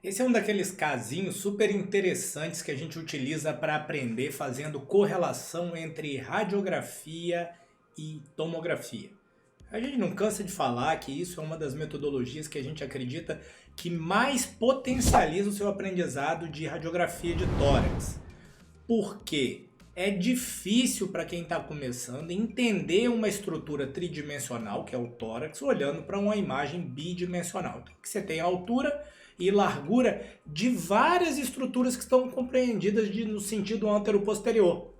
Esse é um daqueles casinhos super interessantes que a gente utiliza para aprender fazendo correlação entre radiografia e tomografia. A gente não cansa de falar que isso é uma das metodologias que a gente acredita que mais potencializa o seu aprendizado de radiografia de tórax. Por quê? É difícil para quem está começando entender uma estrutura tridimensional, que é o tórax, olhando para uma imagem bidimensional. Então, que você tem a altura e largura de várias estruturas que estão compreendidas no sentido antero-posterior.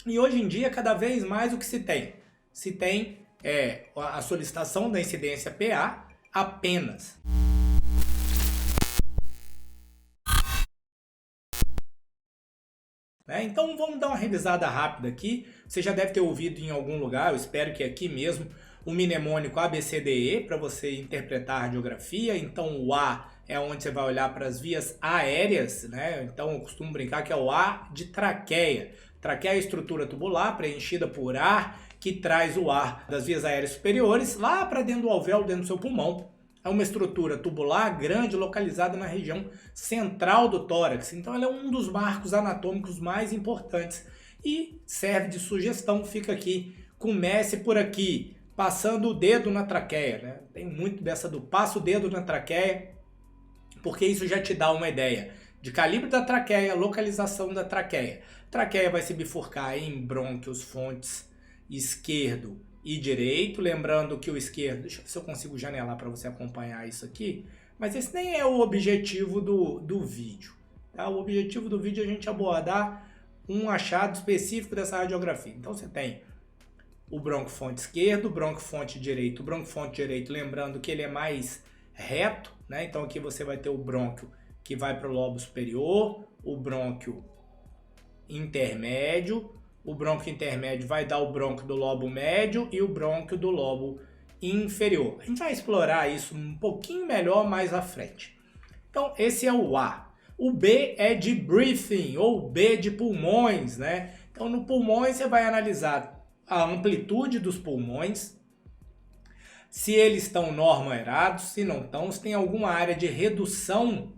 E hoje em dia, cada vez mais o que se tem? Se tem a solicitação da incidência PA apenas. Então vamos dar uma revisada rápida aqui. Você já deve ter ouvido em algum lugar, eu espero que aqui mesmo, o mnemônico ABCDE para você interpretar a radiografia. Então o A é onde você vai olhar para as vias aéreas, né? Então eu costumo brincar que é o A de traqueia. Traqueia é a estrutura tubular preenchida por ar que traz o ar das vias aéreas superiores lá para dentro do alvéolo, dentro do seu pulmão. É uma estrutura tubular grande localizada na região central do tórax. Então ela é um dos marcos anatômicos mais importantes e serve de sugestão. Fica aqui, comece por aqui, passando o dedo na traqueia, né? Tem muito dessa do passa o dedo na traqueia, porque isso já te dá uma ideia de calibre da traqueia, localização da traqueia. A traqueia vai se bifurcar em brônquios, fontes, esquerdo e direito, lembrando que o esquerdo, deixa eu ver se eu consigo janelar para você acompanhar isso aqui, mas esse nem é o objetivo do vídeo, tá? O objetivo do vídeo é a gente abordar um achado específico dessa radiografia. Então você tem o brônquio-fonte esquerdo, o brônquio-fonte direito. O brônquio-fonte direito, lembrando que ele é mais reto, né? Então aqui você vai ter o brônquio que vai para o lobo superior, o brônquio intermédio. O brônquio intermédio vai dar o brônquio do lobo médio e o brônquio do lobo inferior. A gente vai explorar isso um pouquinho melhor mais à frente. Então, esse é o A. O B é de breathing, ou B de pulmões, né? Então, no pulmões, você vai analisar a amplitude dos pulmões, se eles estão normoaerados, se não estão, se tem alguma área de redução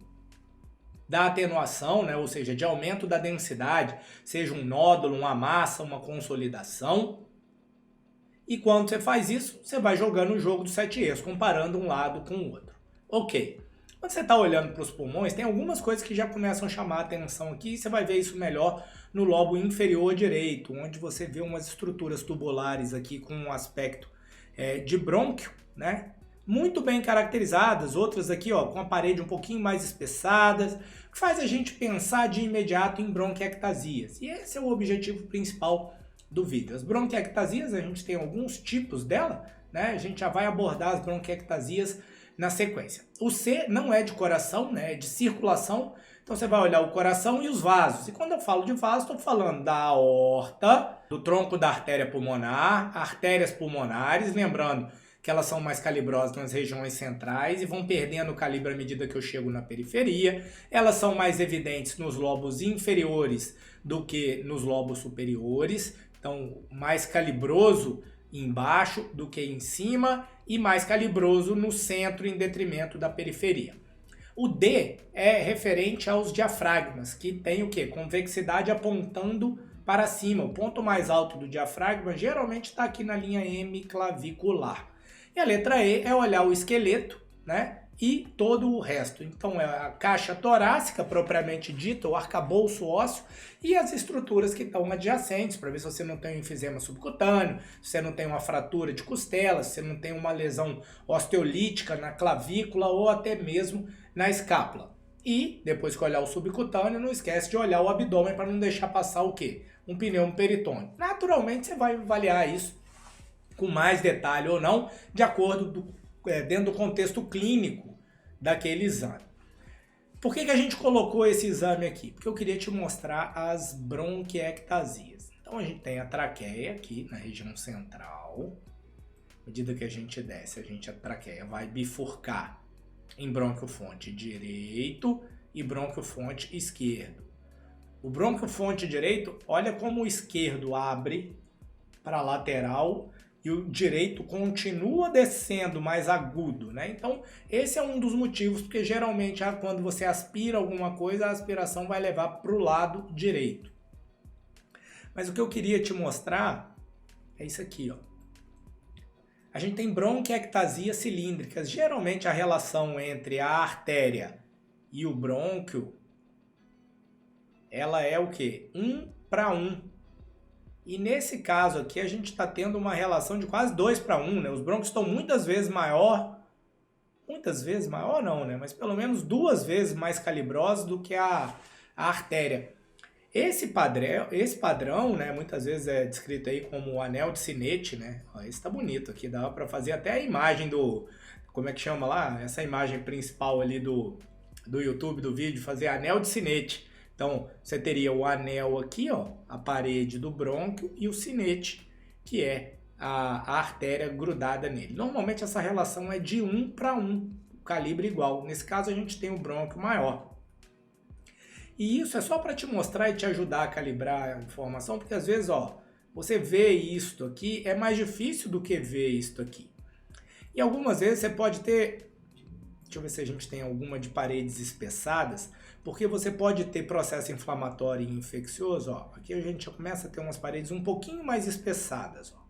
da atenuação, né? Ou seja, de aumento da densidade, seja um nódulo, uma massa, uma consolidação. E quando você faz isso, você vai jogando o jogo dos 7 E's, comparando um lado com o outro. Ok. Quando você está olhando para os pulmões, tem algumas coisas que já começam a chamar a atenção aqui, e você vai ver isso melhor no lobo inferior direito, onde você vê umas estruturas tubulares aqui com um aspecto de brônquio, né? Muito bem caracterizadas, outras aqui ó, com a parede um pouquinho mais espessadas, que faz a gente pensar de imediato em bronquiectasias. E esse é o objetivo principal do vídeo. As bronquiectasias, a gente tem alguns tipos dela, né? A gente já vai abordar as bronquiectasias na sequência. O C não é de coração, né? É de circulação. Então você vai olhar o coração e os vasos. E quando eu falo de vasos, estou falando da aorta, do tronco da artéria pulmonar, artérias pulmonares, lembrando que elas são mais calibrosas nas regiões centrais e vão perdendo o calibre à medida que eu chego na periferia. Elas são mais evidentes nos lobos inferiores do que nos lobos superiores. Então, mais calibroso embaixo do que em cima e mais calibroso no centro em detrimento da periferia. O D é referente aos diafragmas, que tem o quê? Convexidade apontando para cima. O ponto mais alto do diafragma geralmente está aqui na linha M clavicular. E a letra E é olhar o esqueleto, né? E todo o resto. Então é a caixa torácica propriamente dita, o arcabouço ósseo e as estruturas que estão adjacentes, para ver se você não tem um enfisema subcutâneo, se você não tem uma fratura de costela, se você não tem uma lesão osteolítica na clavícula ou até mesmo na escápula. E depois que olhar o subcutâneo, não esquece de olhar o abdômen para não deixar passar o quê? Um pneumo peritônio. Naturalmente você vai avaliar isso com mais detalhe ou não, de acordo dentro do contexto clínico daquele exame. Por que a gente colocou esse exame aqui? Porque eu queria te mostrar as bronquiectasias. Então a gente tem a traqueia aqui na região central. À medida que a gente desce, a traqueia vai bifurcar em brônquio-fonte direito e brônquio-fonte esquerdo. O brônquio-fonte direito, olha como o esquerdo abre para a lateral e o direito continua descendo mais agudo, né? Então, esse é um dos motivos, porque geralmente quando você aspira alguma coisa, a aspiração vai levar para o lado direito. Mas o que eu queria te mostrar é isso aqui, ó. A gente tem bronquiectasias cilíndricas. Geralmente a relação entre a artéria e o brônquio, ela é o quê? 1:1. E nesse caso aqui a gente está tendo uma relação de quase 2:1, né? Os brônquios estão muitas vezes maior não, né? Mas pelo menos 2 vezes mais calibrosos do que a artéria. Esse padrão, né, muitas vezes é descrito aí como o anel de Sinet, né? Ó, esse tá bonito aqui, dá para fazer até a imagem do, como é que chama lá? Essa imagem principal ali do YouTube, do vídeo, fazer anel de Sinet. Então, você teria o anel aqui, ó, a parede do brônquio e o sinete, que é a artéria grudada nele. Normalmente essa relação é de 1:1, calibre igual. Nesse caso a gente tem o brônquio maior. E isso é só para te mostrar e te ajudar a calibrar a informação, porque às vezes, ó, você vê isto aqui, é mais difícil do que ver isto aqui. E algumas vezes você pode ter, deixa eu ver se a gente tem alguma de paredes espessadas, porque você pode ter processo inflamatório e infeccioso, ó. Aqui a gente já começa a ter umas paredes um pouquinho mais espessadas, ó.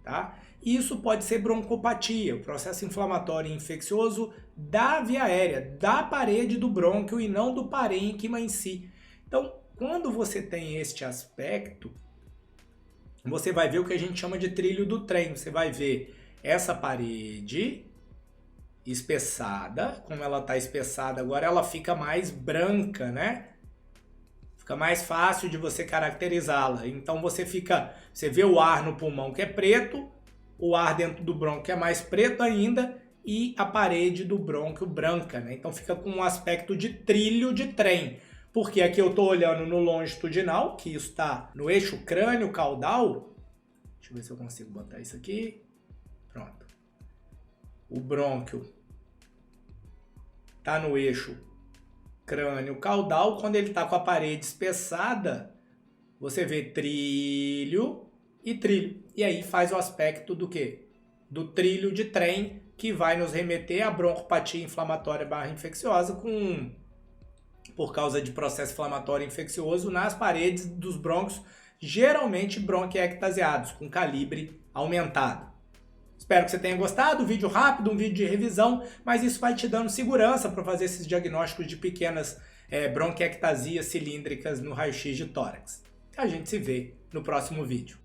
Tá? E isso pode ser broncopatia, o processo inflamatório e infeccioso da via aérea, da parede do brônquio e não do parênquima em si. Então, quando você tem este aspecto, você vai ver o que a gente chama de trilho do trem. Você vai ver essa parede espessada, como ela está espessada agora, ela fica mais branca, né? Fica mais fácil de você caracterizá-la. Então você vê o ar no pulmão que é preto, o ar dentro do brônquio é mais preto ainda e a parede do brônquio branca, né? Então fica com um aspecto de trilho de trem. Porque aqui eu estou olhando no longitudinal, que isso está no eixo crânio-caudal. Deixa eu ver se eu consigo botar isso aqui. Pronto. O brônquio está no eixo crânio-caudal. Quando ele está com a parede espessada, você vê trilho e trilho. E aí faz o aspecto do quê? Do trilho de trem, que vai nos remeter à broncopatia inflamatória /infecciosa por causa de processo inflamatório infeccioso nas paredes dos brônquios, geralmente bronquiectasiados, com calibre aumentado. Espero que você tenha gostado, um vídeo rápido, um vídeo de revisão, mas isso vai te dando segurança para fazer esses diagnósticos de pequenas bronquiectasias cilíndricas no raio-x de tórax. A gente se vê no próximo vídeo.